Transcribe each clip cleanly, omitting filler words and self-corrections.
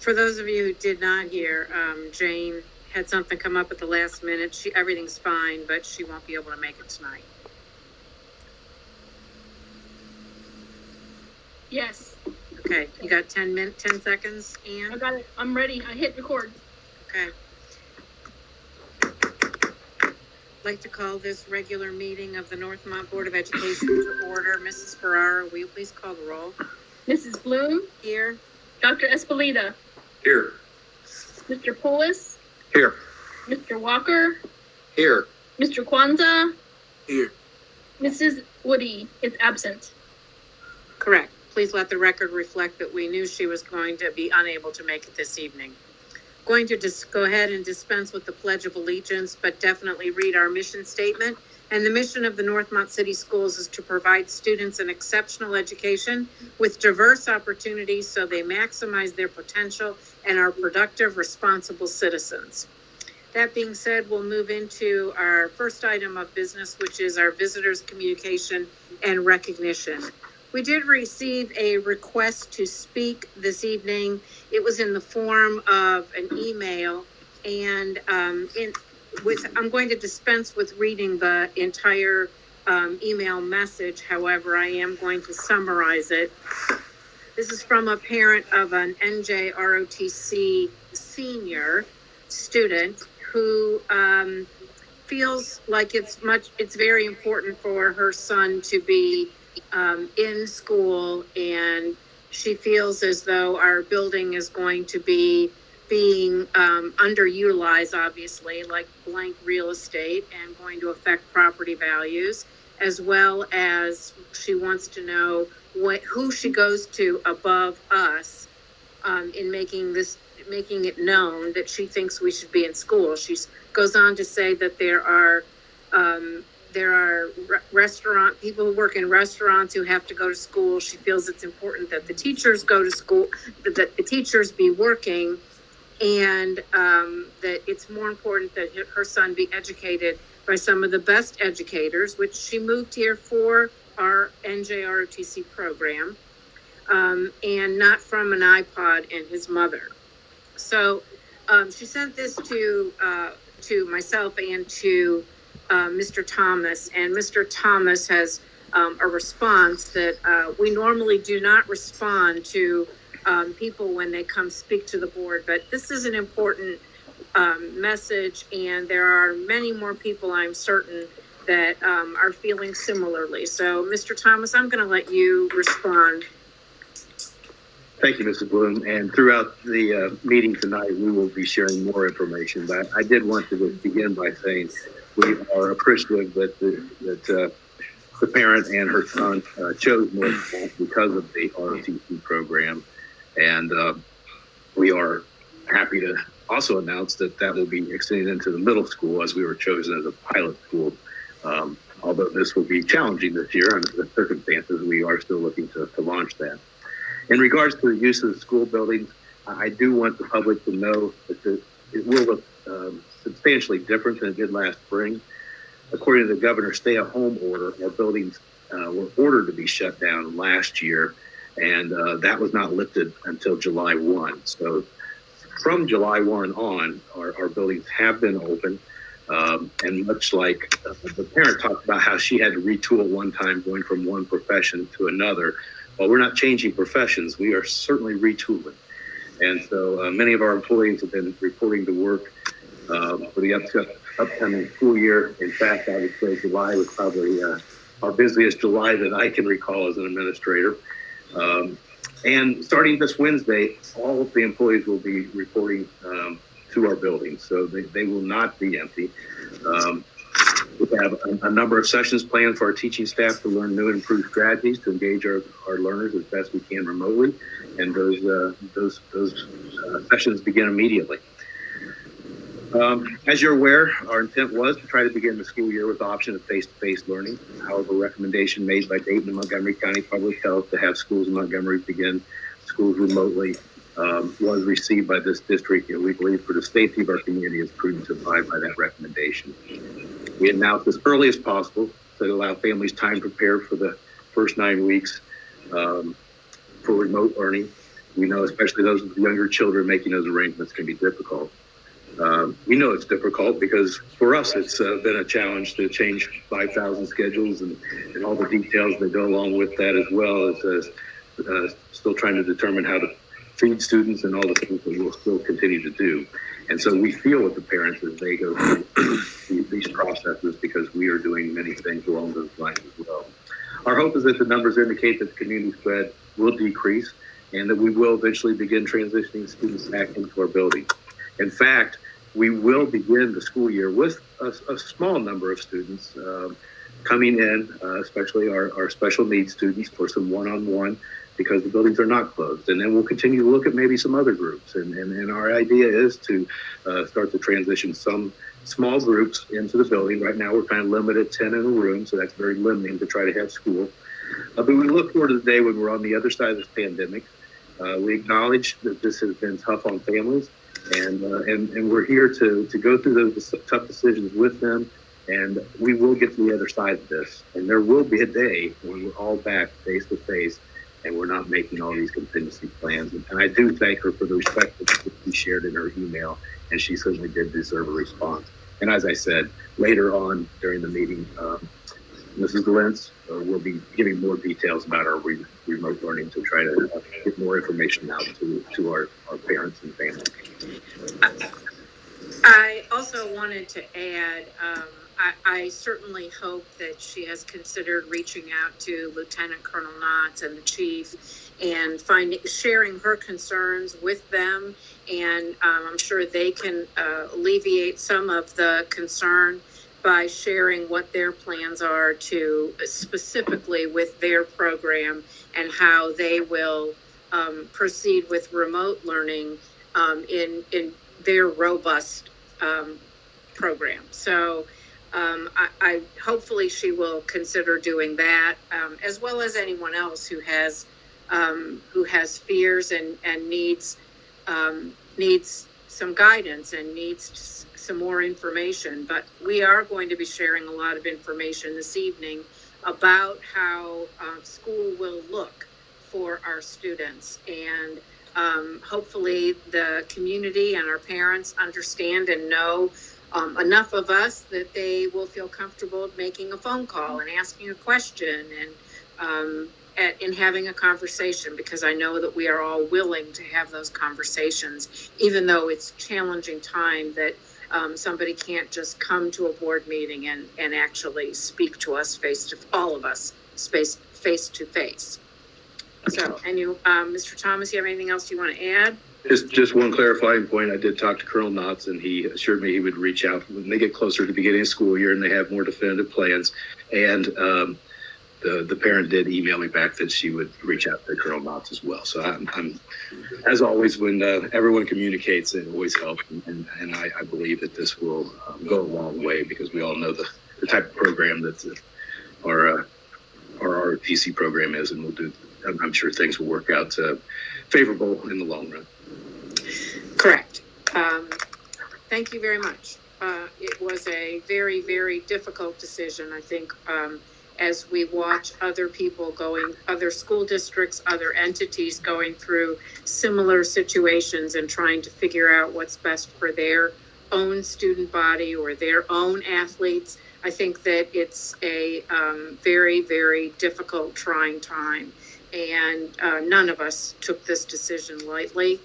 For those of you who did not hear, Jane had something come up at the last minute. Everything's fine, but she won't be able to make it tonight. Yes. Okay, you got 10 seconds, Ann? I got it. I'm ready. I hit record. Okay. I'd like to call this regular meeting of the Northmont Board of Education to order. Mrs. Ferrara, will you please call the roll? Mrs. Bloom? Here. Dr. Espolita? Here. Mr. Polis? Here. Mr. Walker? Here. Mr. Kwanzaa? Here. Mrs. Woody is absent. Correct. Please let the record reflect that we knew she was going to be unable to make it this evening. Going to just go ahead and dispense with the Pledge of Allegiance, but definitely read our mission statement. And the mission of the Northmont City Schools is to provide students an exceptional education with diverse opportunities so they maximize their potential and are productive, responsible citizens. That being said, we'll move into our first item of business, which is our visitors communication and recognition. We did receive a request to speak this evening. It was in the form of an email, and I'm going to dispense with reading the entire email message. However, I am going to summarize it. This is from a parent of an NJROTC senior student who feels like it's very important for her son to be in school, and she feels as though our building is going to be being underutilized, obviously, like blank real estate, and going to affect property values, as well as she wants to know who she goes to above us in making it known that she thinks we should be in school. She goes on to say that there are restaurant people who work in restaurants who have to go to school. She feels it's important that the teachers go to school, that the teachers be working, and that it's more important that her son be educated by some of the best educators, which she moved here for our NJROTC program, and not from an iPod and his mother. So she sent this to myself and to Mr. Thomas, and Mr. Thomas has a response that we normally do not respond to people when they come speak to the board, but this is an important message, and there are many more people, I'm certain, that are feeling similarly. So, Mr. Thomas, I'm going to let you respond. Thank you, Mrs. Bloom. And throughout the meeting tonight, we will be sharing more information. But I did want to begin by saying we are appreciative that the parent and her son chose Northmont because of the ROTC program. And we are happy to also announce that will be extended into the middle school, as we were chosen as a pilot school. Although this will be challenging this year under the circumstances, we are still looking to launch that. In regards to the use of the school buildings, I do want the public to know that it will look substantially different than it did last spring. According to the governor's stay-at-home order, our buildings were ordered to be shut down last year, and that was not lifted until July 1. So from July 1 on, our buildings have been open. And much like the parent talked about how she had to retool at one time going from one profession to another, well, we're not changing professions. We are certainly retooling. And so many of our employees have been reporting to work for the upcoming school year. In fact, I would say July was probably our busiest July that I can recall as an administrator. And starting this Wednesday, all of the employees will be reporting to our building, so they will not be empty. We have a number of sessions planned for our teaching staff to learn new and improved strategies to engage our learners as best we can remotely, and those sessions begin immediately. As you're aware, our intent was to try to begin the school year with the option of face-to-face learning. However, recommendation made by Dayton and Montgomery County Public Health to have schools in Montgomery begin schools remotely was received by this district, and we believe for the safety of our community it's prudent to abide by that recommendation. We announced as early as possible to allow families time to prepare for the first 9 weeks for remote learning. We know, especially those with younger children, making those arrangements can be difficult. We know it's difficult because for us, it's been a challenge to change 5,000 schedules and all the details that go along with that, as well as still trying to determine how to feed students and all the things that we'll still continue to do. And so we feel with the parents as they go through these processes, because we are doing many things along those lines as well. Our hope is that the numbers indicate that the community spread will decrease and that we will eventually begin transitioning students back into our building. In fact, we will begin the school year with a small number of students coming in, especially our special needs students, for some one-on-one, because the buildings are not closed. And then we'll continue to look at maybe some other groups. And our idea is to start to transition some small groups into the building. Right now, we're kind of limited 10 in a room, so that's very limiting to try to have school. But we look forward to the day when we're on the other side of this pandemic. We acknowledge that this has been tough on families, and we're here to go through those tough decisions with them. And we will get to the other side of this. And there will be a day when we're all back face to face and we're not making all these contingency plans. And I do thank her for the respect that she shared in her email, and she certainly did deserve a response. And as I said, later on during the meeting, Mrs. Lentz will be giving more details about our remote learning to try to get more information out to our parents and families. I also wanted to add, I certainly hope that she has considered reaching out to Lieutenant Colonel Knotts and the chief and sharing her concerns with them. And I'm sure they can alleviate some of the concern by sharing what their plans are to specifically with their program and how they will proceed with remote learning in their robust program. So I hopefully she will consider doing that, as well as anyone else who has fears and needs some guidance and needs some more information. But we are going to be sharing a lot of information this evening about how school will look for our students, and hopefully the community and our parents understand and know enough of us that they will feel comfortable making a phone call and asking a question and having a conversation, because I know that we are all willing to have those conversations, even though it's a challenging time that somebody can't just come to a board meeting and actually speak to us all of us face to face. So, and you, Mr. Thomas, you have anything else you want to add? Just one clarifying point. I did talk to Colonel Knotts, and he assured me he would reach out when they get closer to the beginning of school year and they have more definitive plans. And the parent did email me back that she would reach out to Colonel Knotts as well. So I'm as always, when everyone communicates, it always helps. And I believe that this will go a long way, because we all know the type of program that our ROTC program is, and we'll do. I'm sure things will work out favorable in the long run. Correct. Thank you very much. It was a very, very difficult decision, I think, as we watch other school districts, other entities going through similar situations and trying to figure out what's best for their own student body or their own athletes. I think that it's a very, very difficult, trying time. And none of us took this decision lightly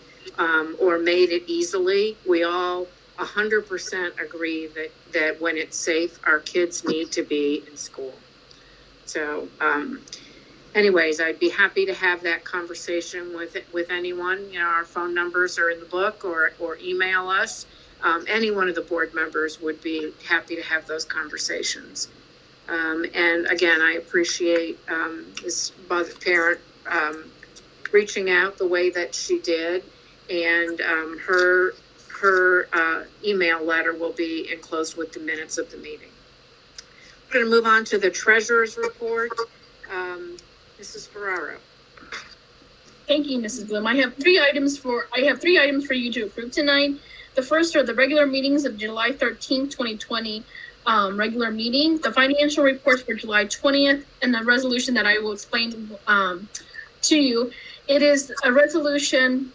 or made it easily. We all 100% agree that when it's safe, our kids need to be in school. So anyways, I'd be happy to have that conversation with anyone. You know, our phone numbers are in the book, or email us. Any one of the board members would be happy to have those conversations. And again, I appreciate this parent reaching out the way that she did, and her email letter will be enclosed with the minutes of the meeting. We're going to move on to the treasurer's report. Mrs. Ferraro. Thank you, Mrs. Bloom. I have three items for you to approve tonight. The first are the regular meetings of July 13th, 2020. Regular meeting, the financial reports for July 20th, and the resolution that I will explain to you. It is a resolution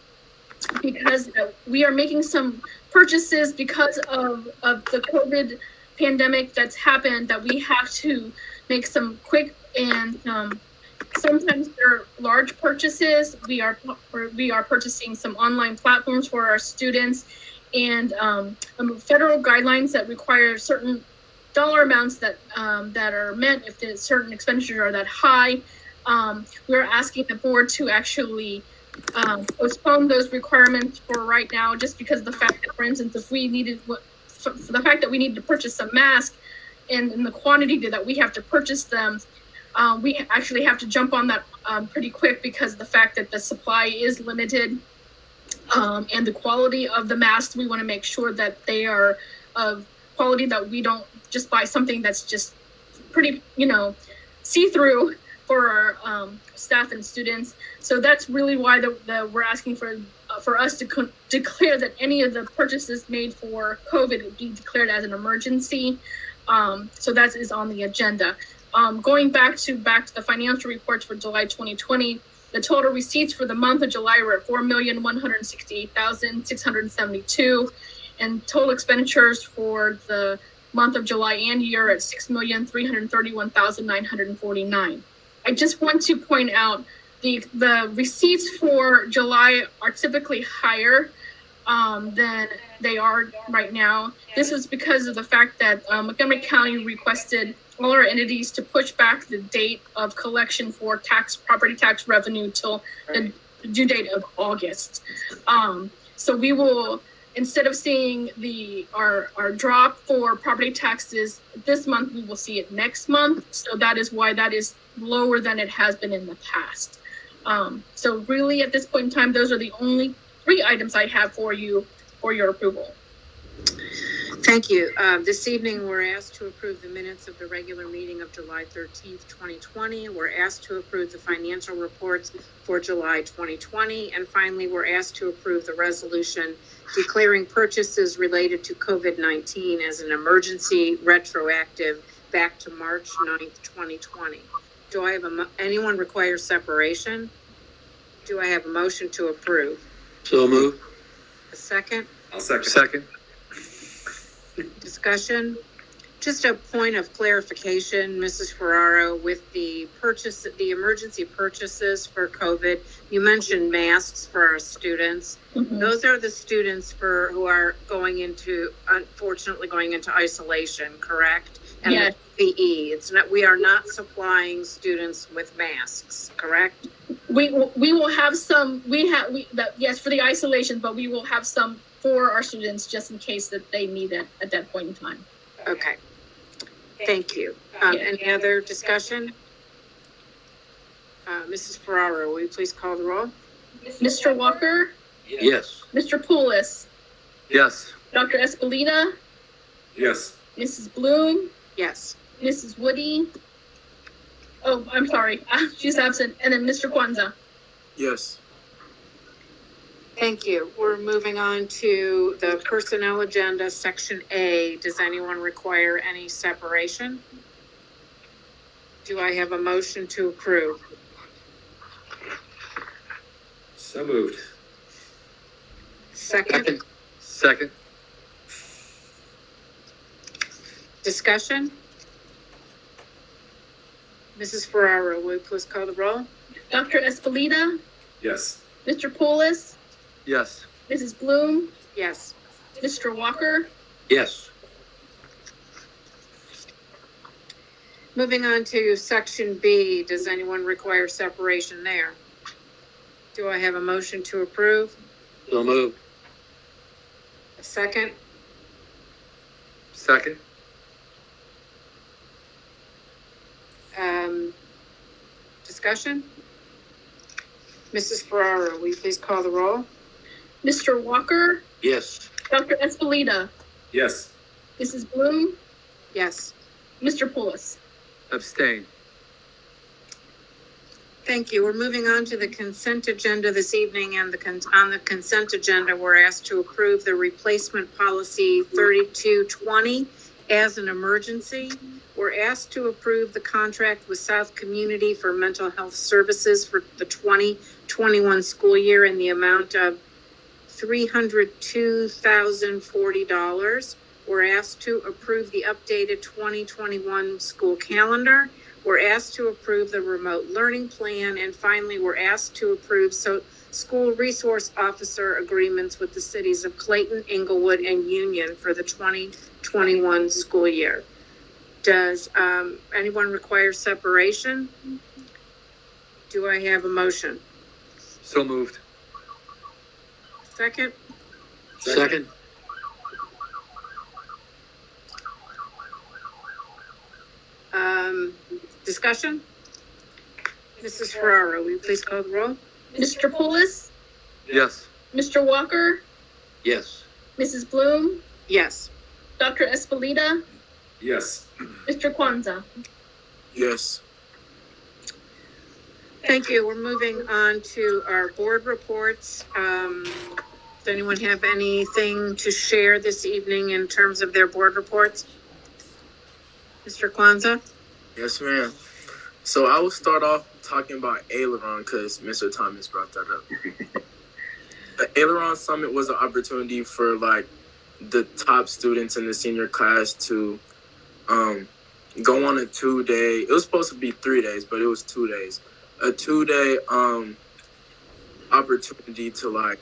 because we are making some purchases because of the COVID pandemic that's happened, that we have to make some quick and sometimes they're large purchases. We are purchasing some online platforms for our students, and federal guidelines that require certain dollar amounts that are met if the certain expenditures are that high. We're asking the board to actually postpone those requirements for right now, just because of the fact that, for instance, if we needed for the fact that we need to purchase some masks and in the quantity that we have to purchase them, we actually have to jump on that pretty quick, because of the fact that the supply is limited, and the quality of the masks, we want to make sure that they are of quality, that we don't just buy something that's just pretty, see-through for our staff and students. So that's really why we're asking for us to declare that any of the purchases made for COVID would be declared as an emergency. So that is on the agenda. Going back to the financial reports for July 2020, the total receipts for the month of July were at $4,168,672, and total expenditures for the month of July and year at $6,331,949. I just want to point out the receipts for July are typically higher than they are right now. This was because of the fact that Montgomery County requested all our entities to push back the date of collection for property tax revenue till the due date of August. So we will, instead of seeing our drop for property taxes this month, we will see it next month. So that is why that is lower than it has been in the past. So really, at this point in time, those are the only 3 items I have for you for your approval. Thank you. This evening, we're asked to approve the minutes of the regular meeting of July 13th, 2020. We're asked to approve the financial reports for July 2020. And finally, we're asked to approve the resolution declaring purchases related to COVID-19 as an emergency retroactive back to March 9th, 2020. Do I have anyone require separation? Do I have a motion to approve? So moved. A second? I'll second. Discussion? Just a point of clarification, Mrs. Ferraro, with the emergency purchases for COVID, you mentioned masks for our students. Mm-hmm. Those are the students who are unfortunately going into isolation, correct? And yes. The PPE. We are not supplying students with masks, correct? We will have some. Yes, for the isolation, but we will have some for our students just in case that they need it at that point in time. Okay. Thank you. Any other discussion? Mrs. Ferraro, will you please call the roll? Mr. Walker? Yes. Mr. Poulos? Yes. Dr. Espelita? Yes. Mrs. Bloom? Yes. Mrs. Woody? Oh, I'm sorry. She's absent. And then Mr. Kwanzaa? Yes. Thank you. We're moving on to the personnel agenda, section A. Does anyone require any separation? Do I have a motion to approve? So moved. Second. Discussion? Mrs. Ferraro, will you please call the roll? Dr. Espelita? Yes. Mr. Poulos? Yes. Mrs. Bloom? Yes. Mr. Walker? Yes. Moving on to section B, does anyone require separation there? Do I have a motion to approve? So moved. A second? Second. Discussion? Mrs. Ferraro, will you please call the roll? Mr. Walker? Yes. Dr. Espelita? Yes. Mrs. Bloom? Yes. Mr. Poulos? Abstain. Thank you. We're moving on to the consent agenda this evening, and on the consent agenda, we're asked to approve the replacement policy 3220 as an emergency. We're asked to approve the contract with South Community for Mental Health Services for the 2021 school year in the amount of $302,040. We're asked to approve the updated 2021 school calendar. We're asked to approve the remote learning plan. And finally, we're asked to approve school resource officer agreements with the cities of Clayton, Inglewood, and Union for the 2021 school year. Does anyone require separation? Do I have a motion? So moved. Second? Second. Discussion? Mrs. Ferraro, will you please call the roll? Mr. Poulos, Yes. Mr. Walker, Yes. Mrs. Bloom, Yes. Dr. Espelita, Yes. Mr. Kwanzaa. Yes. Thank you. We're moving on to our board reports. Does anyone have anything to share this evening in terms of their board reports? Mr. Kwanzaa? Yes, ma'am. So I will start off talking about Aileron because Mr. Thomas brought that up. The Aileron Summit was an opportunity for like the top students in the senior class to go on a 2-day. It was supposed to be 3 days, but it was 2 days. A 2-day opportunity to like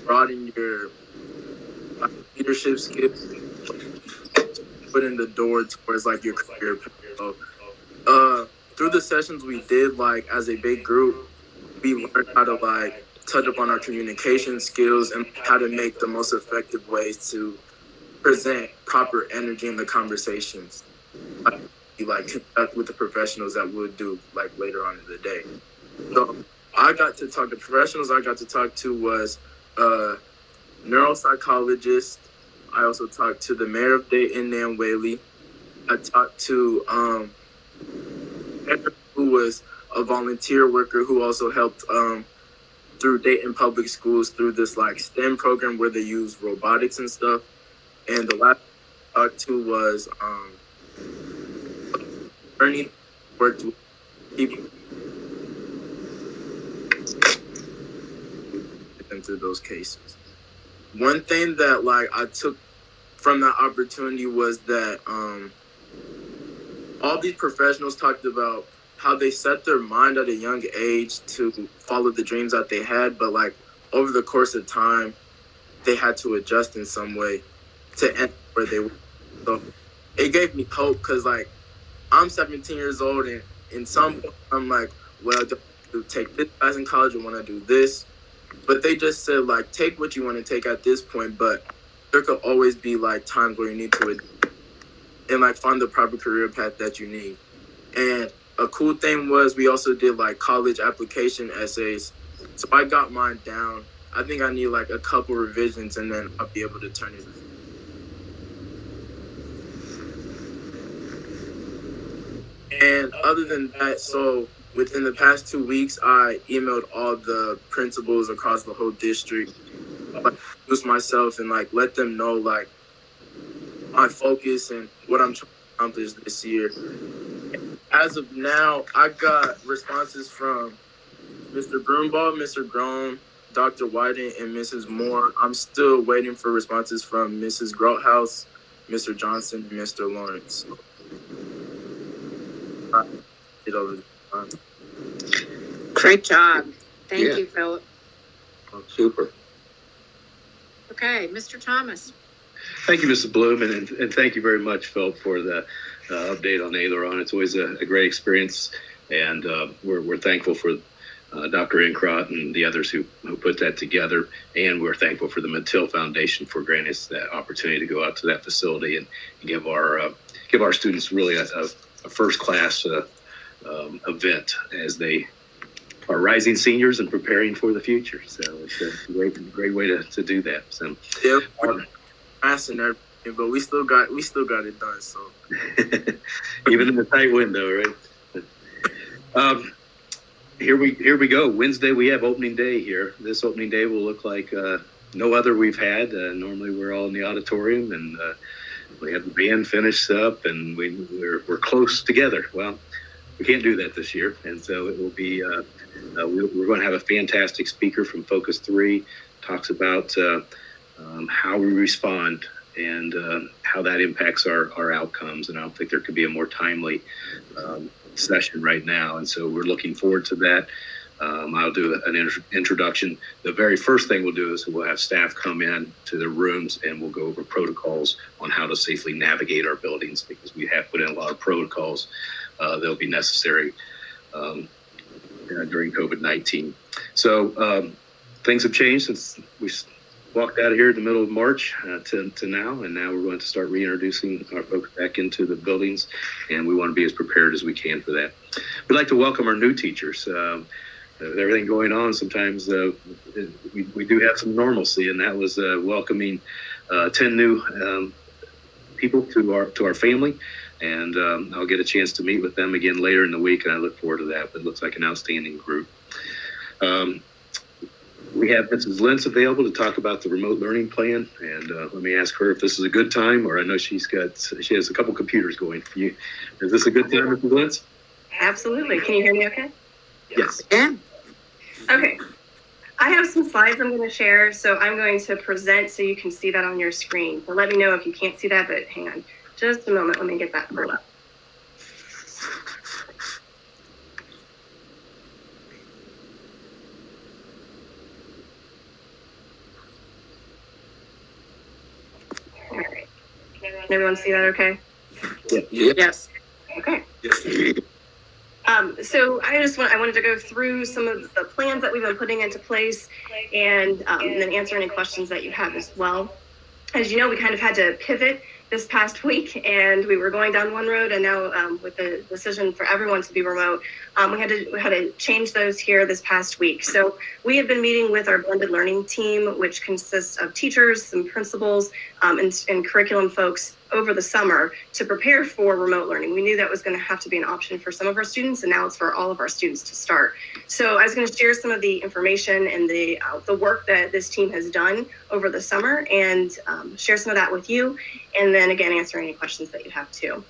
broaden your leadership skills, put in the door towards like your career path. Through the sessions we did, like as a big group, we learned how to like touch upon our communication skills and how to make the most effective ways to present proper energy in the conversations, like conduct with the professionals that we'll do like later on in the day. So I got to talk to professionals. I got to talk to was a neuropsychologist. I also talked to the mayor of Dayton, Nan Whaley. I talked to Edward, who was a volunteer worker who also helped through Dayton Public Schools through this like STEM program where they use robotics and stuff. And the last I talked to was Ernie, worked with people through those cases. One thing that like I took from that opportunity was that all these professionals talked about how they set their mind at a young age to follow the dreams that they had, but like over the course of time, they had to adjust in some way to end where they were. So it gave me hope because like I'm 17 years old and in some point I'm like, well, do I take this class in college or want to do this? But they just said like, take what you want to take at this point, but there could always be like times where you need to and like find the proper career path that you need. And a cool thing was we also did like college application essays. So I got mine down. I think I need like a couple revisions and then I'll be able to turn it in. And other than that, so within the past 2 weeks, I emailed all the principals across the whole district, introduce myself and like let them know like my focus and what I'm trying to accomplish this year. As of now, I got responses from Mr. Broombaugh, Mr. Grown, Dr. Whiten, and Mrs. Moore. I'm still waiting for responses from Mrs. Grothouse, Mr. Johnson, and Mr. Lawrence. Great job. Thank you, Philip. Oh, super. Okay, Mr. Thomas. Thank you, Mrs. Bloom, and thank you very much, Phil, for the update on Aileron. It's always a great experience, and we're thankful for Dr. Incrott and the others who put that together, and we're thankful for the Mattil Foundation for granting us that opportunity to go out to that facility and give our students really a first-class event as they are rising seniors and preparing for the future. So it's a great way to do that. So yep. And everything, but we still got it done. So even in the tight window, right? Here we go. Wednesday we have opening day here. This opening day will look like no other we've had. Normally we're all in the auditorium, and We have the band finished up, and we're close together. Well, we can't do that this year, and so it will be. We're going to have a fantastic speaker from Focus 3, talks about how we respond and how that impacts our outcomes. And I don't think there could be a more timely session right now. And so we're looking forward to that. I'll do an introduction. The very first thing we'll do is we'll have staff come in to their rooms and we'll go over protocols on how to safely navigate our buildings, because we have put in a lot of protocols that'll be necessary during COVID-19. So things have changed since we walked out of here in the middle of March to now, and now we're going to start reintroducing our folks back into the buildings, and we want to be as prepared as we can for that. We'd like to welcome our new teachers. With everything going on, sometimes we do have some normalcy, and that was welcoming 10 new people to our family. And I'll get a chance to meet with them again later in the week, and I look forward to that. But it looks like an outstanding group. We have Mrs. Lentz available to talk about the remote learning plan, and let me ask her if this is a good time, or I know she has a couple computers going for you. Is this a good time, Mrs. Lentz? Absolutely. Can you hear me okay? Yes. Yeah. Okay. I have some slides I'm going to share, so I'm going to present so you can see that on your screen. So let me know if you can't see that, but hang on just a moment. Let me get that pulled up. All right. Can everyone see that okay? Yeah. Yes. Okay. Yes. So I wanted to go through some of the plans that we've been putting into place, and then answer any questions that you have as well. As you know, we kind of had to pivot this past week, and we were going down one road, and now with the decision for everyone to be remote, we had to change those here this past week. So we have been meeting with our blended learning team, which consists of teachers, some principals, and curriculum folks over the summer to prepare for remote learning. We knew that was going to have to be an option for some of our students, and now it's for all of our students to start. So I was going to share some of the information and the work that this team has done over the summer, and share some of that with you, and then again answer any questions that you have too.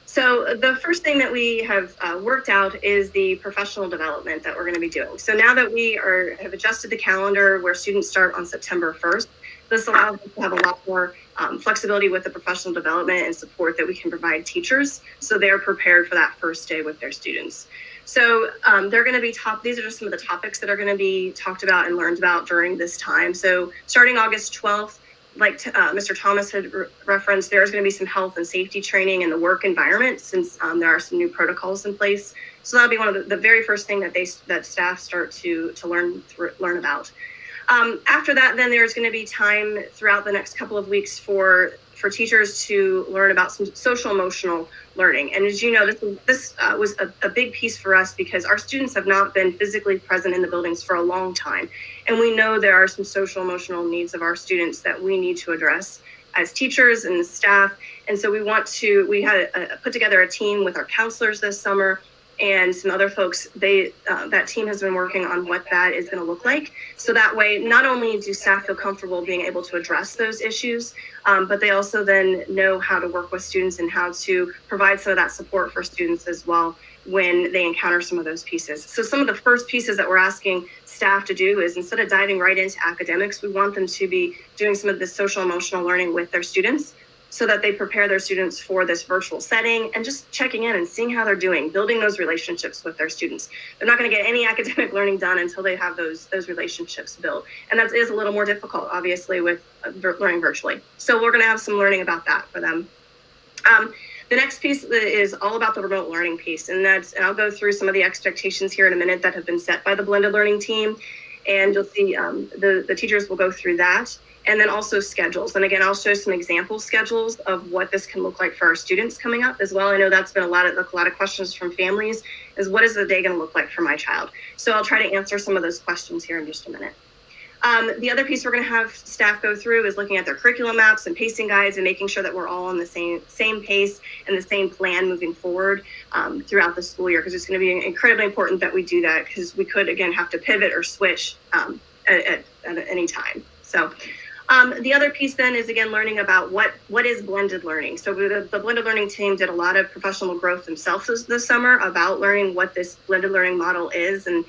So the first thing that we have worked out is the professional development that we're going to be doing. So now that we have adjusted the calendar where students start on September 1st, this allows us to have a lot more flexibility with the professional development and support that we can provide teachers, so they're prepared for that first day with their students. So they're going to be these are just some of the topics that are going to be talked about and learned about during this time. So starting August 12th, like Mr. Thomas had referenced, there's going to be some health and safety training in the work environment, since there are some new protocols in place. So that'll be one of the very first thing that staff start to learn about. After that, then there's going to be time throughout the next couple of weeks for teachers to learn about some social emotional learning. And as you know, this was a big piece for us, because our students have not been physically present in the buildings for a long time. And we know there are some social emotional needs of our students that we need to address as teachers and staff. And so we had put together a team with our counselors this summer and some other folks. That team has been working on what that is going to look like. So that way, not only do staff feel comfortable being able to address those issues, but they also then know how to work with students and how to provide some of that support for students as well when they encounter some of those pieces. So some of the first pieces that we're asking staff to do is, instead of diving right into academics, we want them to be doing some of the social emotional learning with their students, so that they prepare their students for this virtual setting, and just checking in and seeing how they're doing, building those relationships with their students. They're not going to get any academic learning done until they have those relationships built. And that is a little more difficult, obviously, with learning virtually. So we're going to have some learning about that for them. The next piece is all about the remote learning piece. And I'll go through some of the expectations here in a minute that have been set by the blended learning team. And you'll see the teachers will go through that. And then also schedules. And again, I'll show some example schedules of what this can look like for our students coming up as well. I know that's been a lot of questions from families, is what is the day going to look like for my child? So I'll try to answer some of those questions here in just a minute. The other piece we're going to have staff go through is looking at their curriculum maps and pacing guides, and making sure that we're all on the same pace and the same plan moving forward throughout the school year, because it's going to be incredibly important that we do that, because we could, again, have to pivot or switch at any time. So The other piece then is again learning about what is blended learning. So the blended learning team did a lot of professional growth themselves this summer about learning what this blended learning model is, and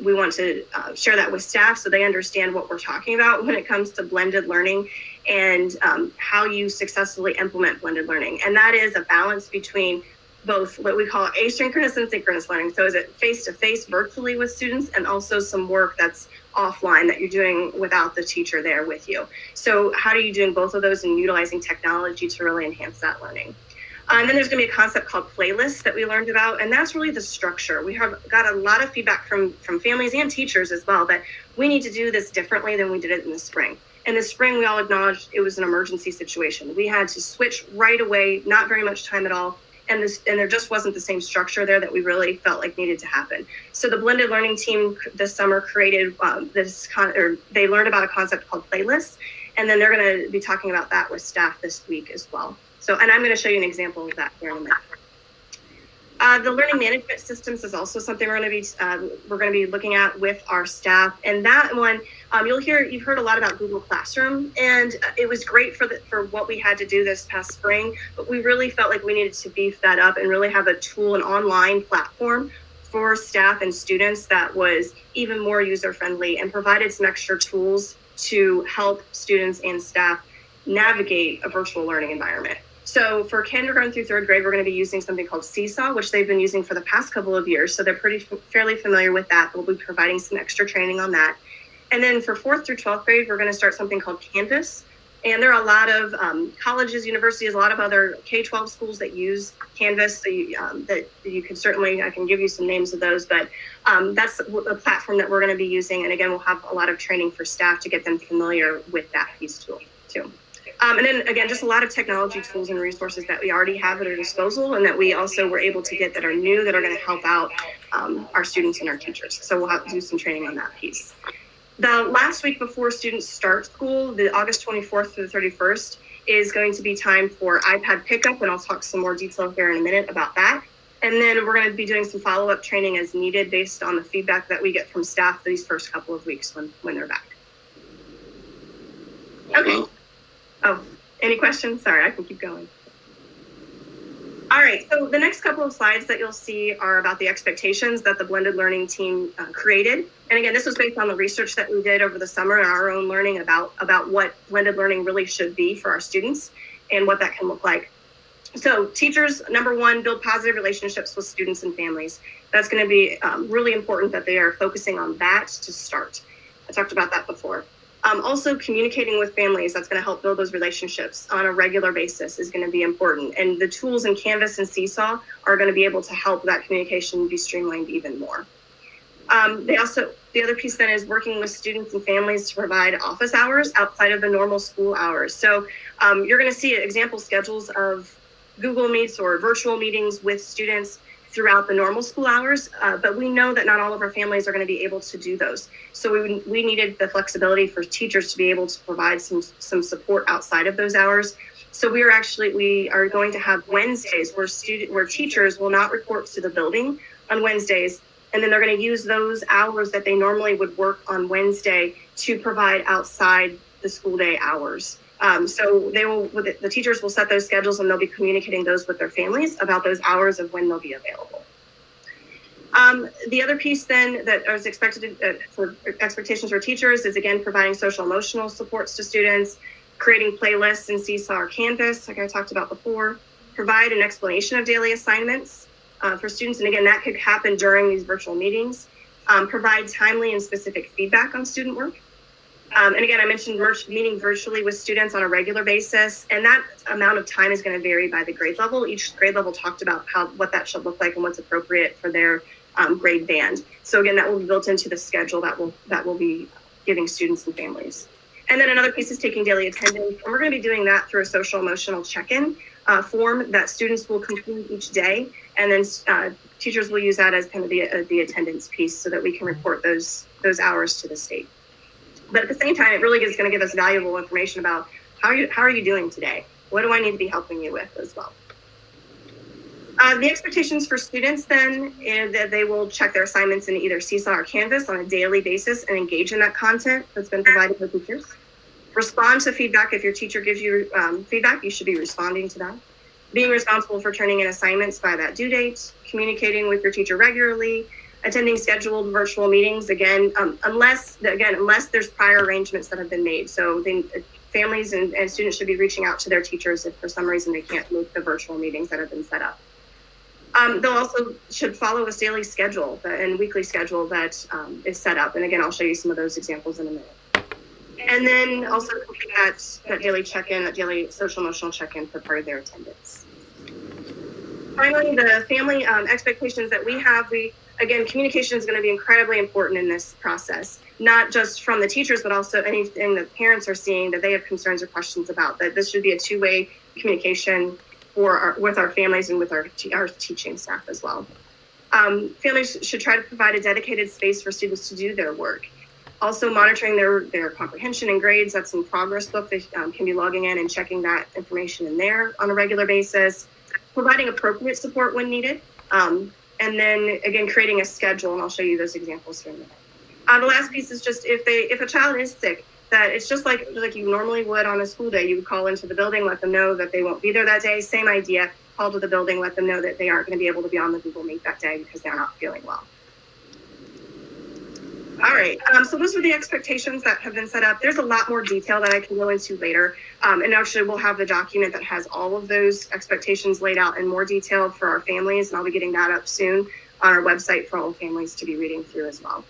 we want to share that with staff so they understand what we're talking about when it comes to blended learning and how you successfully implement blended learning. And that is a balance between both what we call asynchronous and synchronous learning. So is it face-to-face virtually with students, and also some work that's offline that you're doing without the teacher there with you. So how are you doing both of those and utilizing technology to really enhance that learning? And then there's going to be a concept called playlists that we learned about, and that's really the structure. We have got a lot of feedback from families and teachers as well that we need to do this differently than we did it in the spring. In the spring, we all acknowledged it was an emergency situation. We had to switch right away, not very much time at all. And there just wasn't the same structure there that we really felt like needed to happen. So the blended learning team this summer created they learned about a concept called playlists, and then they're going to be talking about that with staff this week as well. So, and I'm going to show you an example of that here in a minute. The learning management systems is also something we're going to be looking at with our staff, and that one you've heard a lot about Google Classroom, and it was great for what we had to do this past spring, but we really felt like we needed to beef that up and really have a tool, an online platform for staff and students that was even more user friendly and provided some extra tools to help students and staff navigate a virtual learning environment. So for kindergarten through third grade, we're going to be using something called Seesaw, which they've been using for the past couple of years. So they're fairly familiar with that. We'll be providing some extra training on that. And then for 4th through 12th grade, we're going to start something called Canvas. And there are a lot of colleges, universities, a lot of other K-12 schools that use Canvas. So that you can certainly, I can give you some names of those, but that's a platform that we're going to be using. And again, we'll have a lot of training for staff to get them familiar with that piece too. And then again, just a lot of technology tools and resources that we already have at our disposal, and that we also were able to get that are new, that are going to help out our students and our teachers. So we'll have to do some training on that piece. The last week before students start school, the August 24th through the 31st, is going to be time for iPad pickup, and I'll talk some more detail here in a minute about that. And then we're going to be doing some follow-up training as needed based on the feedback that we get from staff these first couple of weeks when they're back. Okay. Oh, any questions? Sorry, I can keep going. All right, so the next couple of slides that you'll see are about the expectations that the blended learning team created. And again, this was based on the research that we did over the summer and our own learning about what blended learning really should be for our students and what that can look like. So teachers, number one, build positive relationships with students and families. That's going to be really important that they are focusing on that to start. I talked about that before. Also communicating with families, that's going to help build those relationships on a regular basis is going to be important. And the tools in Canvas and Seesaw are going to be able to help that communication be streamlined even more. The other piece then is working with students and families to provide office hours outside of the normal school hours. So you're going to see example schedules of Google Meets or virtual meetings with students throughout the normal school hours, but we know that not all of our families are going to be able to do those. So we needed the flexibility for teachers to be able to provide some support outside of those hours. So we are going to have Wednesdays where teachers will not report to the building on Wednesdays, and then they're going to use those hours that they normally would work on Wednesday to provide outside the school day hours. So the teachers will set those schedules, and they'll be communicating those with their families about those hours of when they'll be available. The other piece then that is expected for expectations for teachers is again providing social emotional supports to students, creating playlists in Seesaw or Canvas, like I talked about before, provide an explanation of daily assignments for students, and again that could happen during these virtual meetings, provide timely and specific feedback on student work. And again, I mentioned meeting virtually with students on a regular basis, and that amount of time is going to vary by the grade level. Each grade level talked about what that should look like and what's appropriate for their grade band. So again, that will be built into the schedule that will be giving students and families. And then another piece is taking daily attendance, and we're going to be doing that through a social emotional check-in form that students will complete each day, and then teachers will use that as kind of the attendance piece so that we can report those hours to the state. But at the same time, it really is going to give us valuable information about how are you doing today? What do I need to be helping you with as well? The expectations for students then is that they will check their assignments in either Seesaw or Canvas on a daily basis and engage in that content that's been provided by teachers. Respond to feedback. If your teacher gives you feedback, you should be responding to that. Being responsible for turning in assignments by that due date, communicating with your teacher regularly, attending scheduled virtual meetings, unless there's prior arrangements that have been made. So families and students should be reaching out to their teachers if for some reason they can't make the virtual meetings that have been set up. They'll also should follow a daily schedule and weekly schedule that is set up. And again, I'll show you some of those examples in a minute. And then also complete that daily check-in, that daily social emotional check-in for part of their attendance. Finally, the family expectations that we have, again, communication is going to be incredibly important in this process, not just from the teachers, but also anything that parents are seeing that they have concerns or questions about. That this should be a two-way communication with our families and with our teaching staff as well. Families should try to provide a dedicated space for students to do their work. Also monitoring their comprehension and grades. That's in progress book. They can be logging in and checking that information in there on a regular basis. Providing appropriate support when needed. And then again, creating a schedule, and I'll show you those examples here in a minute. The last piece is just if a child is sick, that it's just like you normally would on a school day. You would call into the building, let them know that they won't be there that day. Same idea, call to the building, let them know that they aren't going to be able to be on the Google Meet that day because they're not feeling well. All right, so those are the expectations that have been set up. There's a lot more detail that I can go into later. And actually we'll have the document that has all of those expectations laid out in more detail for our families. And I'll be getting that up soon on our website for all families to be reading through as well.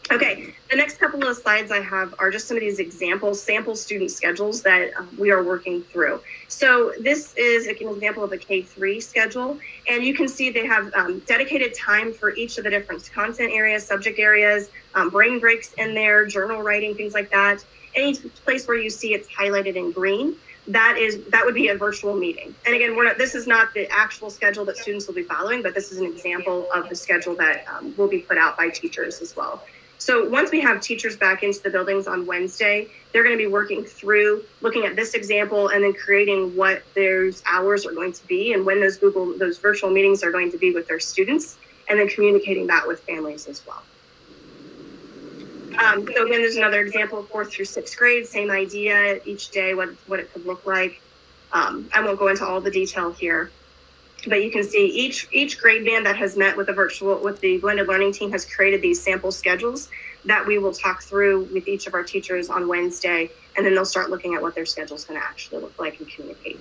Okay, the next couple of slides I have are just some of these examples, sample student schedules that we are working through. So this is an example of a K-3 schedule, and you can see they have dedicated time for each of the different content areas, subject areas, brain breaks in there, journal writing, things like that. Any place where you see it's highlighted in green, that would be a virtual meeting. And again, this is not the actual schedule that students will be following, but this is an example of the schedule that will be put out by teachers as well. So once we have teachers back into the buildings on Wednesday, they're going to be working through looking at this example and then creating what those hours are going to be and when those virtual meetings are going to be with their students, and then communicating that with families as well. So again, there's another example, 4th through 6th grade, same idea, each day, what it could look like. I won't go into all the detail here, but you can see each grade band that has met with the blended learning team has created these sample schedules that we will talk through with each of our teachers on Wednesday, and then they'll start looking at what their schedule is going to actually look like and communicate.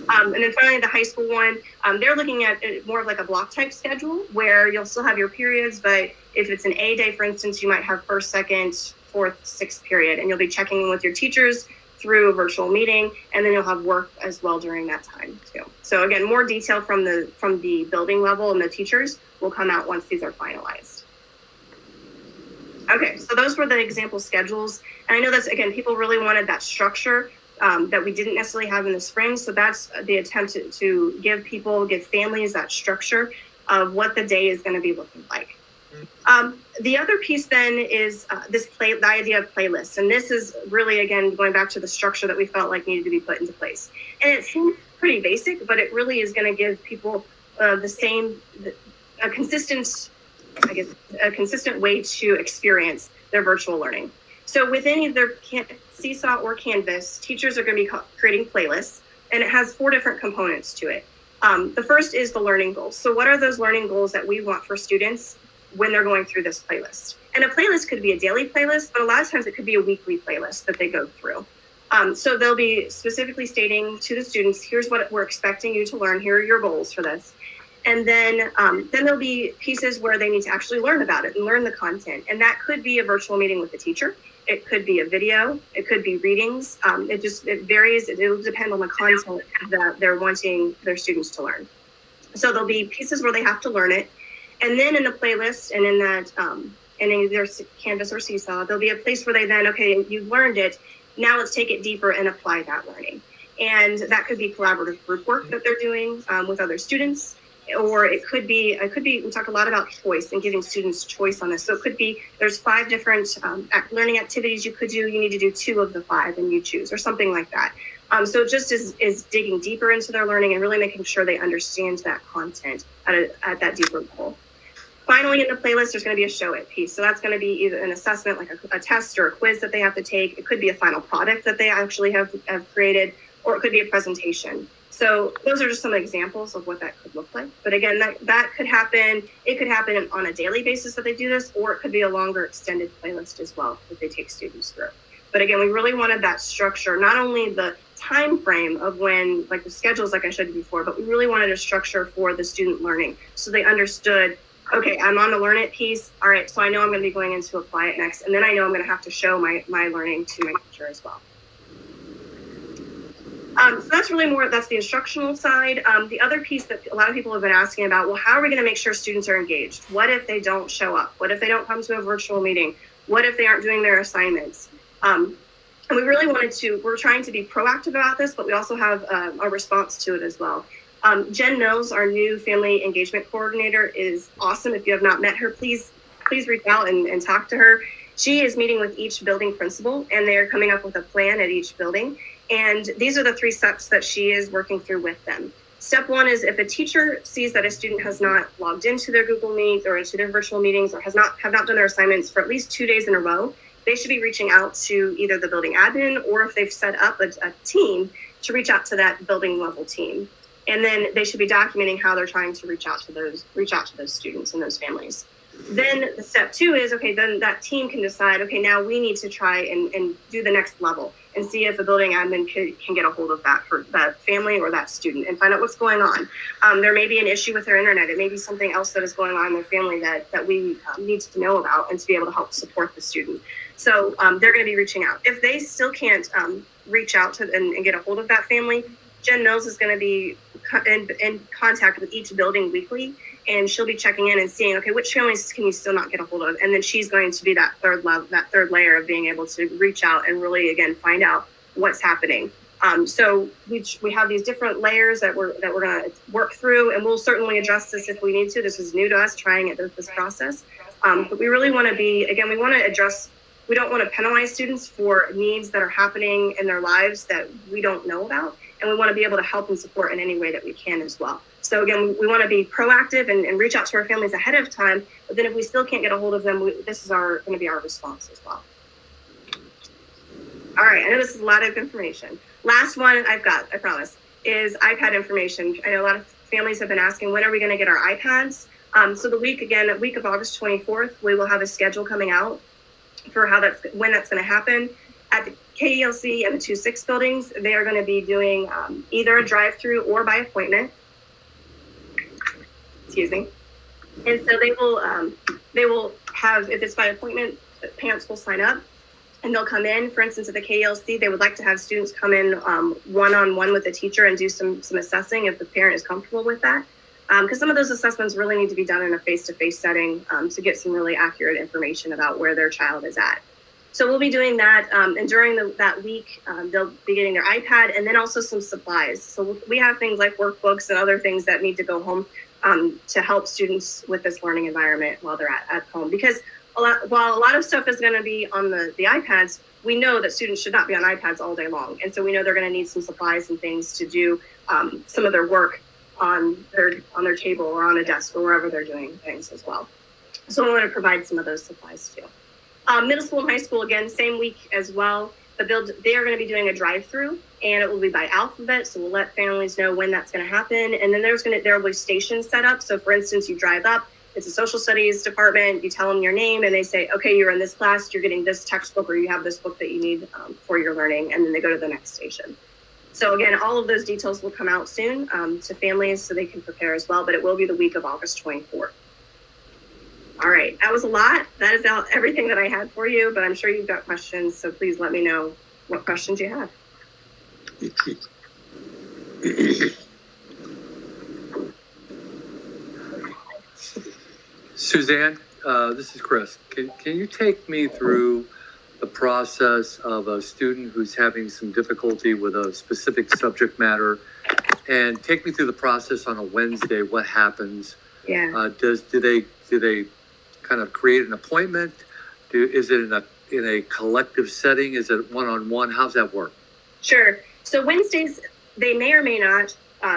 And then finally, the high school one, they're looking at more of like a block type schedule where you'll still have your periods, but if it's an A day, for instance, you might have 1st, 2nd, 4th, 6th period, and you'll be checking in with your teachers through a virtual meeting, and then you'll have work as well during that time too. So again, more detail from the building level and the teachers will come out once these are finalized. Okay, so those were the example schedules. And I know that's, again, people really wanted that structure that we didn't necessarily have in the spring. So that's the attempt to give families that structure of what the day is going to be looking like. The other piece then is the idea of playlists. And this is really, again, going back to the structure that we felt like needed to be put into place. And it seems pretty basic, but it really is going to give people a consistent way to experience their virtual learning. So within either Seesaw or Canvas, teachers are going to be creating playlists, and it has 4 different components to it. The first is the learning goals. So what are those learning goals that we want for students when they're going through this playlist? And a playlist could be a daily playlist, but a lot of times it could be a weekly playlist that they go through. So they'll be specifically stating to the students, here's what we're expecting you to learn. Here are your goals for this. And then there'll be pieces where they need to actually learn about it and learn the content. And that could be a virtual meeting with the teacher. It could be a video. It could be readings. It varies. It'll depend on the content that they're wanting their students to learn. So there'll be pieces where they have to learn it. And then in the playlist and in that, and in either Canvas or Seesaw, there'll be a place where they then, okay, you've learned it. Now let's take it deeper and apply that learning. And that could be collaborative group work that they're doing with other students. Or it could be, we talk a lot about choice and giving students choice on this. So it could be, there's 5 different learning activities you could do. You need to do 2 of the 5 and you choose, or something like that. So it just is digging deeper into their learning and really making sure they understand that content at that deeper level. Finally, in the playlist, there's going to be a show it piece. So that's going to be either an assessment, like a test or a quiz that they have to take. It could be a final product that they actually have created, or it could be a presentation. So those are just some examples of what that could look like. But again, that could happen. It could happen on a daily basis that they do this, or it could be a longer extended playlist as well that they take students through. But again, we really wanted that structure, not only the time frame of when, like the schedules, like I showed you before, but we really wanted a structure for the student learning. So they understood, okay, I'm on the learn it piece. All right, so I know I'm going to be going into apply it next. And then I know I'm going to have to show my learning to my teacher as well. So that's really that's the instructional side. The other piece that a lot of people have been asking about, well, how are we going to make sure students are engaged? What if they don't show up? What if they don't come to a virtual meeting? What if they aren't doing their assignments? And we really we're trying to be proactive about this, but we also have a response to it as well. Jen Mills, our new family engagement coordinator, is awesome. If you have not met her, please reach out and talk to her. She is meeting with each building principal, and they're coming up with a plan at each building. And these are the 3 steps that she is working through with them. Step 1 is if a teacher sees that a student has not logged into their Google Meet or into their virtual meetings or have not done their assignments for at least 2 days in a row, they should be reaching out to either the building admin, or if they've set up a team, to reach out to that building level team. And then they should be documenting how they're trying to reach out to those students and those families. Then the step 2 is, okay, then that team can decide, okay, now we need to try and do the next level and see if the building admin can get a hold of that family or that student and find out what's going on. There may be an issue with their internet. It may be something else that is going on in their family that we need to know about and to be able to help support the student. So they're going to be reaching out. If they still can't reach out to and get a hold of that family, Jen Mills is going to be in contact with each building weekly, and she'll be checking in and seeing, okay, which families can you still not get a hold of? And then she's going to be that third layer of being able to reach out and really, again, find out what's happening. So we have these different layers that we're going to work through, and we'll certainly adjust this if we need to. This is new to us, trying this process. But we really want to we want to address. We don't want to penalize students for needs that are happening in their lives that we don't know about. And we want to be able to help and support in any way that we can as well. So again, we want to be proactive and reach out to our families ahead of time. But then if we still can't get a hold of them, this is going to be our response as well. All right, I know this is a lot of information. Last one I've got, I promise, is iPad information. I know a lot of families have been asking, when are we going to get our iPads? So the week of August 24th, we will have a schedule coming out for when that's going to happen. At the KELC and the 2-6 buildings, they are going to be doing either a drive-through or by appointment. Excuse me. And so they will have, if it's by appointment, parents will sign up and they'll come in. For instance, at the KELC, they would like to have students come in one-on-one with the teacher and do some assessing if the parent is comfortable with that. Because some of those assessments really need to be done in a face-to-face setting to get some really accurate information about where their child is at. So we'll be doing that, and during that week, they'll be getting their iPad and then also some supplies. So we have things like workbooks and other things that need to go home to help students with this learning environment while they're at home. Because while a lot of stuff is going to be on the iPads, we know that students should not be on iPads all day long. And so we know they're going to need some supplies and things to do some of their work on their table or on a desk or wherever they're doing things as well. So we want to provide some of those supplies too. Middle school and high school, again, same week as well, but they are going to be doing a drive-through, and it will be by alphabet, so we'll let families know when that's going to happen. And then there will be stations set up. So for instance, you drive up, it's a social studies department, you tell them your name, and they say, okay, you're in this class, you're getting this textbook, or you have this book that you need for your learning, and then they go to the next station. So again, all of those details will come out soon to families so they can prepare as well, but it will be the week of August 24th. All right, that was a lot. That is everything that I had for you, but I'm sure you've got questions, so please let me know what questions you have. Suzanne, this is Chris. Can you take me through the process of a student who's having some difficulty with a specific subject matter, and take me through the process on a Wednesday? What happens? Yeah. Do they kind of create an appointment? Is it in a collective setting? Is it one-on-one? How's that work? Sure. So Wednesdays, they may or may not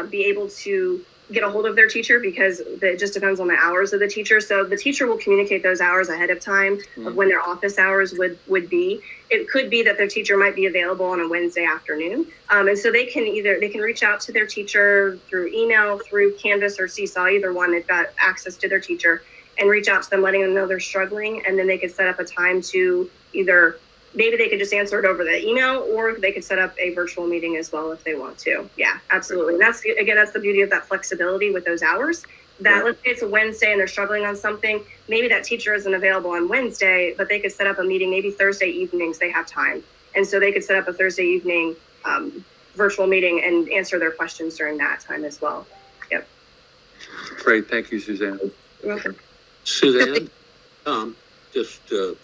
be able to get a hold of their teacher because it just depends on the hours of the teacher. So the teacher will communicate those hours ahead of time of when their office hours would be. It could be that their teacher might be available on a Wednesday afternoon. And so they can reach out to their teacher through email, through Canvas or Seesaw, either one. They've got access to their teacher and reach out to them, letting them know they're struggling. And then they could set up a time to either, maybe they could just answer it over the email, or they could set up a virtual meeting as well if they want to. Yeah, absolutely. And that's the beauty of that flexibility with those hours. That let's say it's a Wednesday and they're struggling on something, maybe that teacher isn't available on Wednesday, but they could set up a meeting, maybe Thursday evenings they have time. And so they could set up a Thursday evening virtual meeting and answer their questions during that time as well. Yep. Great, thank you, Suzanne. You're welcome. Suzanne, just a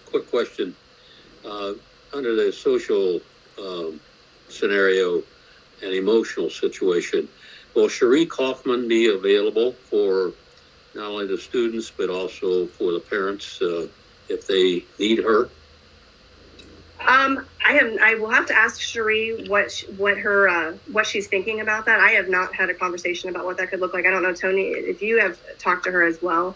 quick question. Under the social scenario and emotional situation, will Cherie Kaufman be available for not only the students but also for the parents if they need her? I will have to ask Cherie what she's thinking about that. I have not had a conversation about what that could look like. I don't know, Tony, if you have talked to her as well,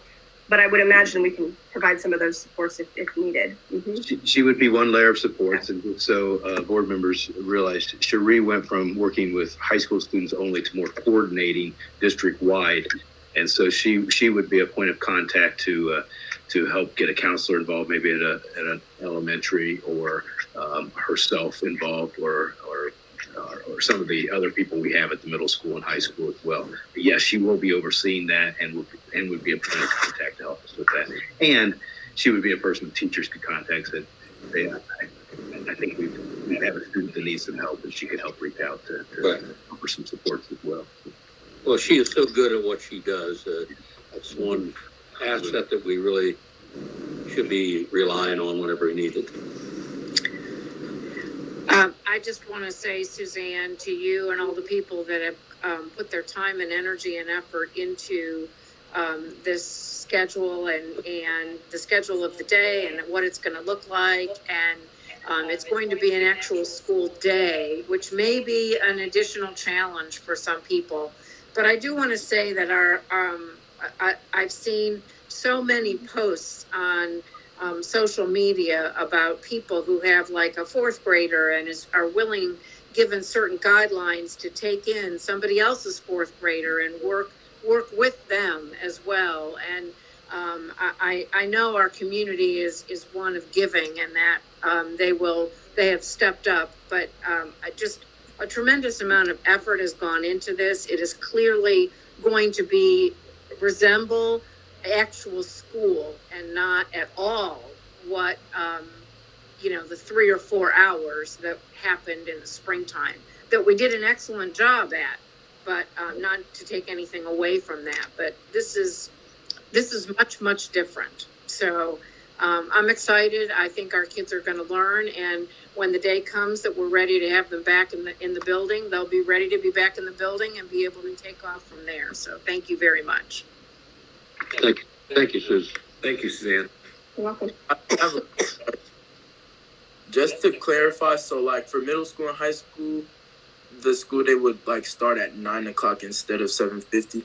but I would imagine we can provide some of those supports if needed. Mm-hmm. She would be one layer of supports, and so board members realized Cherie went from working with high school students only to more coordinating district-wide, and so she would be a point of contact to help get a counselor involved, maybe at an elementary, or herself involved, or some of the other people we have at the middle school and high school as well. But yes, she will be overseeing that and would be a point of contact to help us with that. And she would be a person teachers could contact. That I think we have a student that needs some help, and she could help reach out to offer some supports as well. Well, she is so good at what she does. That's one asset that we really should be relying on whenever we need it. I just want to say, Suzanne, to you and all the people that have put their time and energy and effort into this schedule and the schedule of the day and what it's going to look like. And it's going to be an actual school day, which may be an additional challenge for some people. But I do want to say that I've seen so many posts on social media about people who have like a fourth grader and are willing, given certain guidelines, to take in somebody else's fourth grader and work with them as well. And I know our community is one of giving, and that they have stepped up, but just a tremendous amount of effort has gone into this. It is clearly going to resemble actual school and not at all what the 3 or 4 hours that happened in the springtime that we did an excellent job at, but not to take anything away from that. But this is much different. So I'm excited. I think our kids are going to learn, and when the day comes that we're ready to have them back in the building, they'll be ready to be back in the building and be able to take off from there. So thank you very much. Thank you, Susan. Thank you, Suzanne. You're welcome. Just to clarify, so like for middle school and high school, the school day would like start at 9 o'clock instead of 7:50.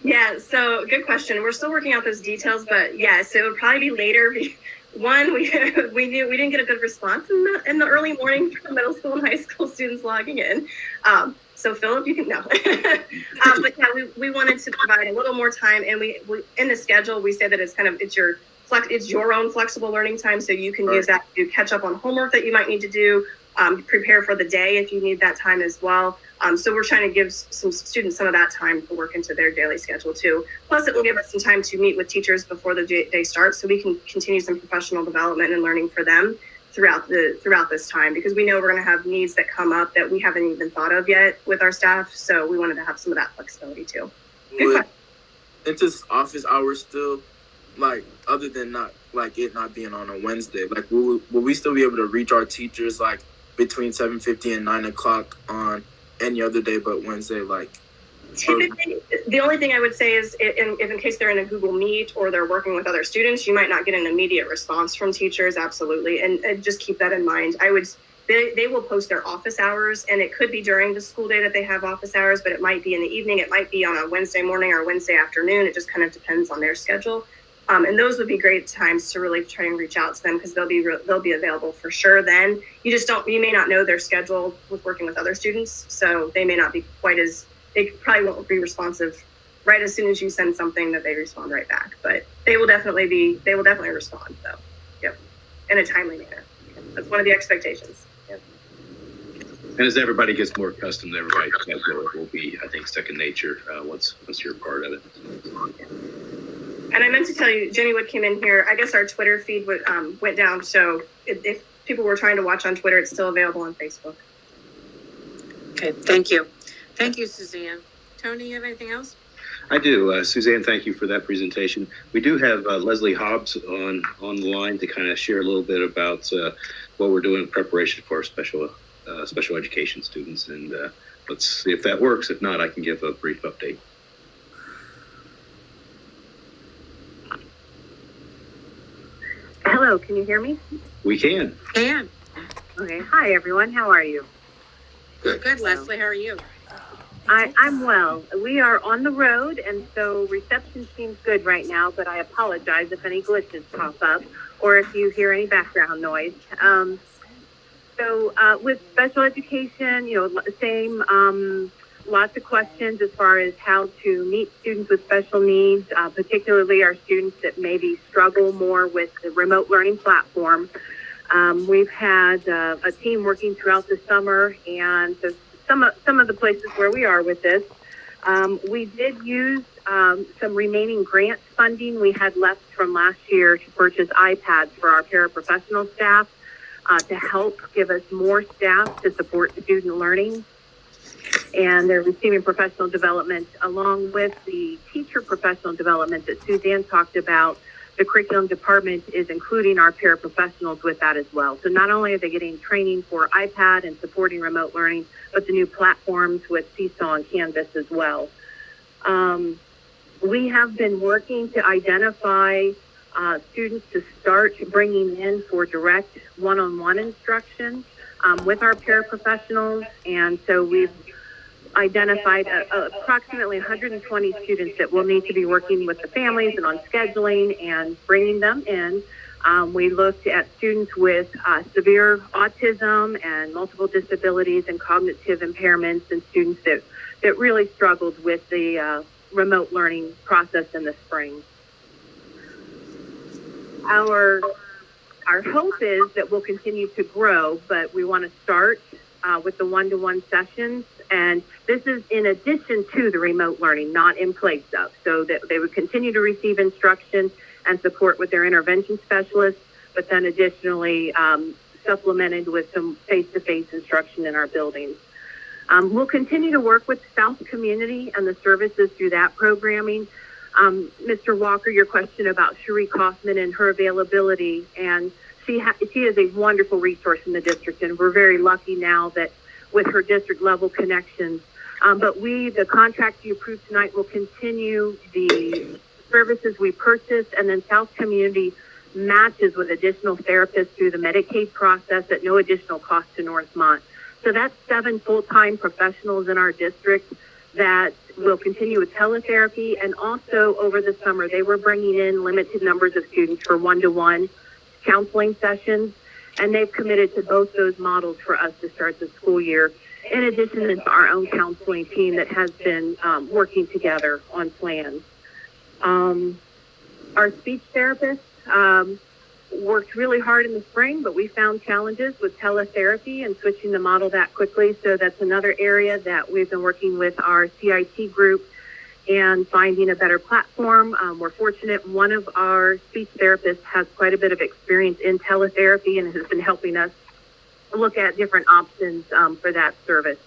Yeah, so good question. We're still working out those details, but yeah, so it would probably be later. One, we knew we didn't get a good response in the early morning from middle school and high school students logging in. So Philip, you can no. But yeah, we wanted to provide a little more time, and we in the schedule we say that it's your own flexible learning time, so you can use that to catch up on homework that you might need to do, prepare for the day if you need that time as well. So we're trying to give some students some of that time to work into their daily schedule too. Plus, it will give us some time to meet with teachers before the day starts, so we can continue some professional development and learning for them throughout this time, because we know we're going to have needs that come up that we haven't even thought of yet with our staff. So we wanted to have some of that flexibility too. Into office hours still, like other than not being on a Wednesday, like will we still be able to reach our teachers like between 7:50 and 9 o'clock on any other day but Wednesday? Like typically, the only thing I would say is if in case they're in a Google Meet or they're working with other students, you might not get an immediate response from teachers. Absolutely. And just keep that in mind. they will post their office hours, and it could be during the school day that they have office hours, but it might be in the evening, it might be on a Wednesday morning or Wednesday afternoon. It just kind of depends on their schedule. And those would be great times to really try and reach out to them, because they'll be available for sure. Then you may not know their schedule with working with other students, so they may not be they probably won't be responsive right as soon as you send something that they respond right back. But they will definitely respond though. Yep, in a timely manner. That's one of the expectations. Yep. And as everybody gets more accustomed to everybody's schedule, it will be, I think, second nature once you're part of it. And I meant to tell you, Jenny Wood came in here. I guess our Twitter feed went down. So if people were trying to watch on Twitter, it's still available on Facebook. Okay, thank you. Thank you, Suzanne. Tony, you have anything else? I do. Suzanne, thank you for that presentation. We do have Leslie Hobbs on the line to kind of share a little bit about what we're doing in preparation for our special education students. And let's see if that works. If not, I can give a brief update. Hello, can you hear me? We can. Dan. Okay. Hi, everyone. How are you? Good, Leslie. How are you? I'm well. We are on the road, and so reception seems good right now, but I apologize if any glitches pop up or if you hear any background noise. With special education, same, lots of questions as far as how to meet students with special needs, particularly our students that maybe struggle more with the remote learning platform. We've had a team working throughout the summer, and so some of the places where we are with this, we did use some remaining grant funding we had left from last year to purchase iPads for our paraprofessional staff to help give us more staff to support student learning. And they're receiving professional development along with the teacher professional development that Suzanne talked about. The curriculum department is including our paraprofessionals with that as well. So not only are they getting training for iPad and supporting remote learning, but the new platforms with Seesaw and Canvas as well. We have been working to identify students to start bringing in for direct one-on-one instruction with our paraprofessionals. And so we've identified approximately 120 students that will need to be working with the families and on scheduling and bringing them in. We looked at students with severe autism and multiple disabilities and cognitive impairments, and students that really struggled with the remote learning process in the spring. Our hope is that we'll continue to grow, but we want to start with the one-to-one sessions. And this is in addition to the remote learning, not in place of. So that they would continue to receive instruction and support with their intervention specialists, but then additionally supplemented with some face-to-face instruction in our buildings. We'll continue to work with South Community and the services through that programming. Mr. Walker, your question about Cherie Kaufman and her availability, and she is a wonderful resource in the district, and we're very lucky now that with her district level connections. But the contract you approved tonight will continue the services we purchased, and then South Community matches with additional therapists through the Medicaid process at no additional cost to Northmont. So that's 7 full-time professionals in our district that will continue with teletherapy, and also over the summer they were bringing in limited numbers of students for one-to-one counseling sessions, and they've committed to both those models for us to start the school year, in addition to our own counseling team that has been working together on plans. Our speech therapist worked really hard in the spring, but we found challenges with teletherapy and switching the model that quickly. So that's another area that we've been working with our CIT group and finding a better platform. We're fortunate one of our speech therapists has quite a bit of experience in teletherapy and has been helping us look at different options for that service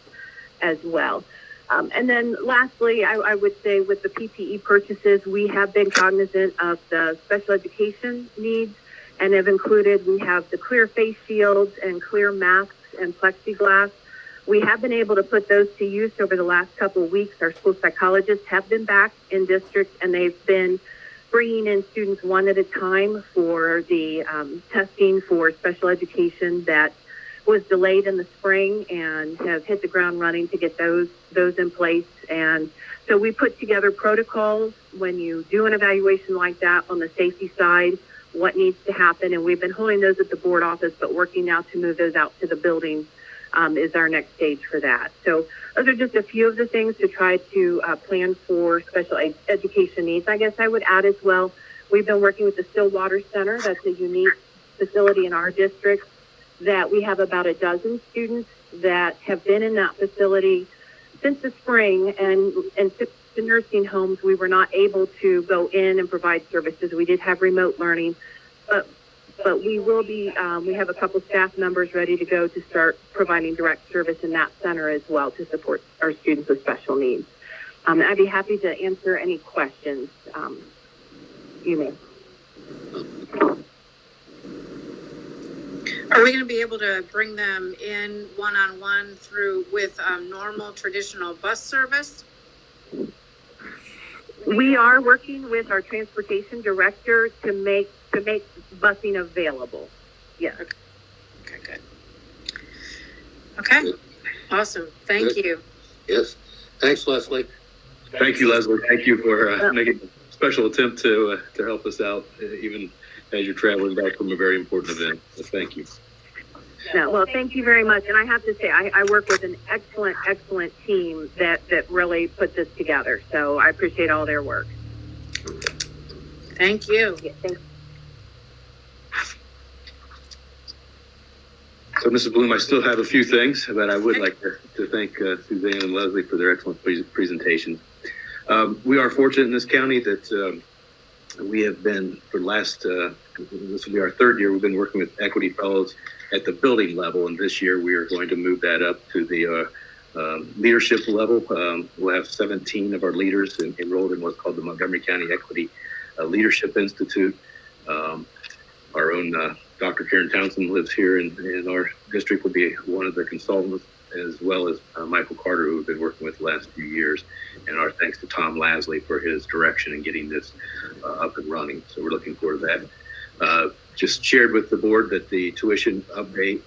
as well. And then lastly, I would say with the PPE purchases, we have been cognizant of the special education needs and have included, we have the clear face shields and clear masks and plexiglass. We have been able to put those to use over the last couple of weeks. Our school psychologists have been back in district, and they've been bringing in students one at a time for the testing for special education that was delayed in the spring and have hit the ground running to get those in place. And so we put together protocols when you do an evaluation like that on the safety side, what needs to happen. And we've been holding those at the board office, but working now to move those out to the buildings is our next stage for that. So those are just a few of the things to try to plan for special education needs. I guess I would add as well, we've been working with the Stillwater Center. That's a unique facility in our district that we have about a dozen students that have been in that facility since the spring, and the nursing homes, we were not able to go in and provide services. We did have remote learning, but we will be, we have a couple staff members ready to go to start providing direct service in that center as well to support our students with special needs. I'd be happy to answer any questions you may. Are we going to be able to bring them in one-on-one through with normal traditional bus service? We are working with our transportation director to make busing available. Yes. Okay, good. Okay, awesome. Thank you. Yes. Thanks, Leslie. Thank you, Leslie. Thank you for making a special attempt to help us out, even as you're traveling back from a very important event. So thank you. No, well, thank you very much. And I have to say, I work with an excellent team that really put this together. So I appreciate all their work. Thank you. Yeah, thanks. So, Mrs. Bloom, I still have a few things, but I would like to thank Suzanne and Leslie for their excellent presentations. We are fortunate in this county that we have been, for the last, this will be our third year, we've been working with Equity Fellows at the building level, and this year we are going to move that up to the leadership level. We'll have 17 of our leaders enrolled in what's called the Montgomery County Equity Leadership Institute. Our own Dr. Karen Townsend lives here in our district, will be one of the consultants, as well as Michael Carter, who we've been working with the last few years. And our thanks to Tom Lasley for his direction in getting this up and running. So we're looking forward to that. Just shared with the board that the tuition update,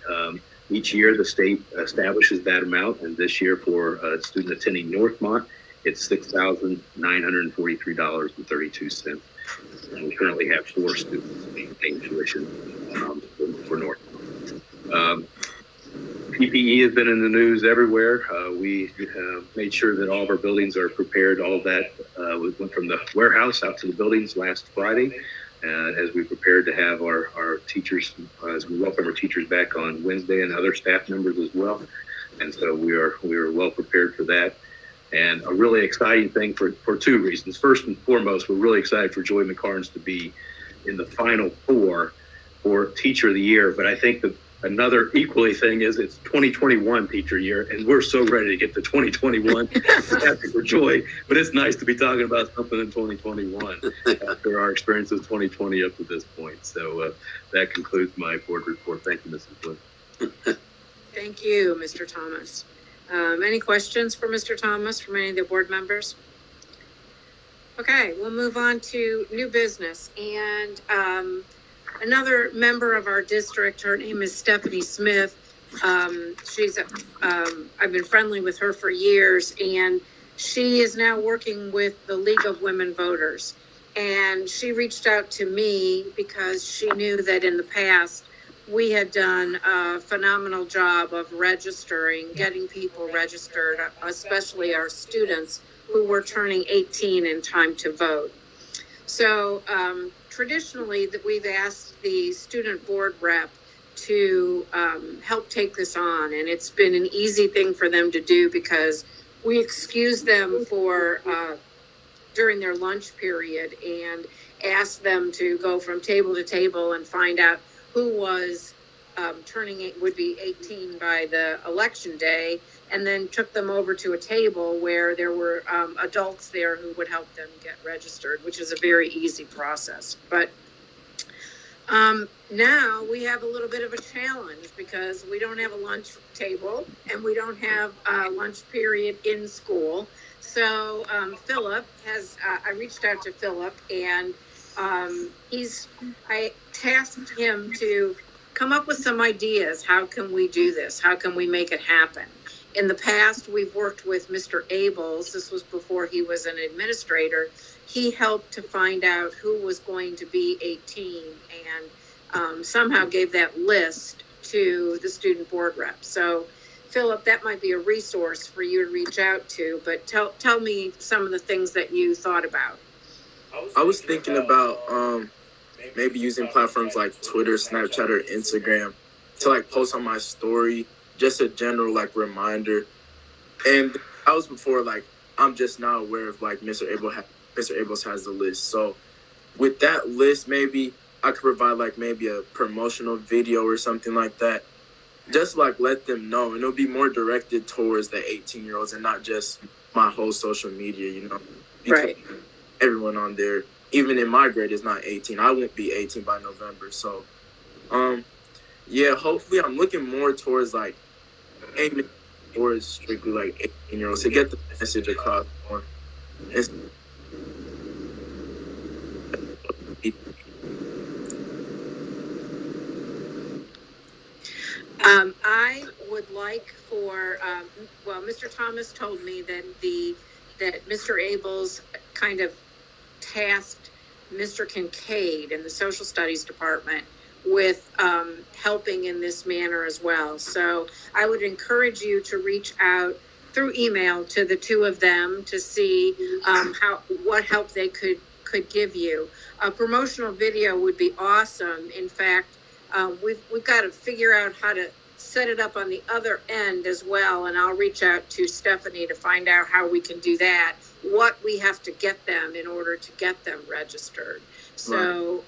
each year the state establishes that amount. And this year for a student attending Northmont, it's $6,943.32. And we currently have 4 students paying tuition for Northmont. PPE has been in the news everywhere. We made sure that all of our buildings are prepared. All of that went from the warehouse out to the buildings last Friday. As we prepared to have our teachers, as we welcome our teachers back on Wednesday, and other staff members as well. And so we are well prepared for that. And a really exciting thing for 2 reasons. First and foremost, we're really excited for Joy McCarnes to be in the final 4 for Teacher of the Year. But I think that another equally thing is it's 2021 teacher year, and we're so ready to get to 2021. Happy for Joy, but it's nice to be talking about something in 2021 after our experience of 2020 up to this point. So that concludes my board report. Thank you, Mrs. Blue. Thank you, Mr. Thomas. Any questions for Mr. Thomas from any of the board members? Okay, we'll move on to new business. And another member of our district, her name is Stephanie Smith. She's I've been friendly with her for years, and she is now working with the League of Women Voters. And she reached out to me because she knew that in the past we had done a phenomenal job of registering, getting people registered, especially our students who were turning 18 in time to vote. So traditionally, that we've asked the student board rep to help take this on, and it's been an easy thing for them to do because we excuse them for during their lunch period and asked them to go from table to table and find out who was would be 18 by the election day, and then took them over to a table where there were adults there who would help them get registered, which is a very easy process. But now we have a little bit of a challenge because we don't have a lunch table and we don't have a lunch period in school. So Philip has, I reached out to Philip, and I tasked him to come up with some ideas. How can we do this? How can we make it happen? In the past, we've worked with Mr. Abels. This was before he was an administrator. He helped to find out who was going to be 18 and somehow gave that list to the student board rep. So, Philip, that might be a resource for you to reach out to, but tell me some of the things that you thought about. I was thinking about maybe using platforms like Twitter, Snapchat, or Instagram to like post on my story, just a general like reminder. And I was before like I'm just now aware of like Mr. Abels has the list. So with that list, maybe I could provide like maybe a promotional video or something like that. Just like let them know, and it'll be more directed towards the 18-year-olds and not just my whole social media, you know. Because right. Everyone on there, even in my grade, is not 18. I won't be 18 by November. So, yeah, hopefully I'm looking more towards like aiming towards strictly like 18-year-olds to get the message across more. I would like for, well, Mr. Thomas told me that that Mr. Abels kind of tasked Mr. Kincaid in the social studies department with helping in this manner as well. So I would encourage you to reach out through email to the two of them to see what help they could give you. A promotional video would be awesome. In fact, we've got to figure out how to set it up on the other end as well, and I'll reach out to Stephanie to find out how we can do that, what we have to get them in order to get them registered. So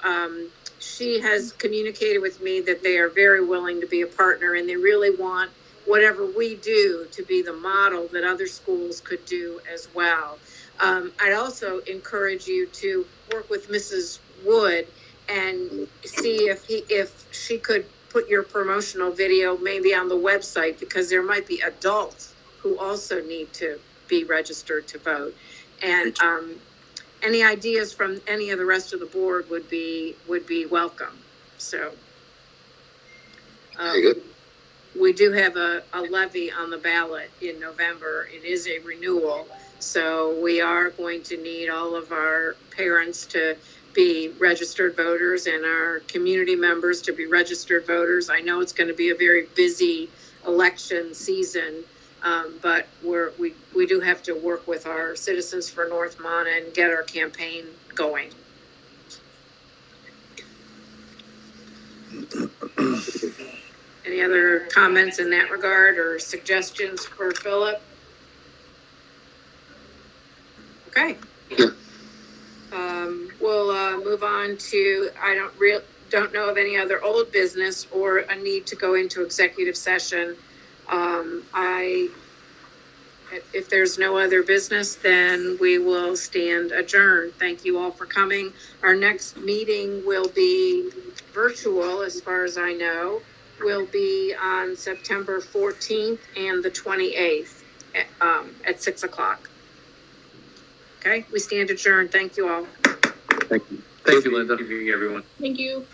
she has communicated with me that they are very willing to be a partner, and they really want whatever we do to be the model that other schools could do as well. I'd also encourage you to work with Mrs. Wood and see if she could put your promotional video maybe on the website, because there might be adults who also need to be registered to vote. And any ideas from any of the rest of the board would be welcome. So Very good. we do have a levy on the ballot in November. It is a renewal, so we are going to need all of our parents to be registered voters and our community members to be registered voters. I know it's going to be a very busy election season, but we do have to work with our Citizens for Northmont and get our campaign going. Any other comments in that regard or suggestions for Philip? Okay. Yeah. We'll move on to, I don't know of any other old business or a need to go into executive session. If there's no other business, then we will stand adjourned. Thank you all for coming. Our next meeting will be virtual, as far as I know, will be on September 14th and the 28th at 6 o'clock. Okay, we stand adjourned. Thank you all. Thank you. Thank you, Linda. Good evening, everyone. Thank you.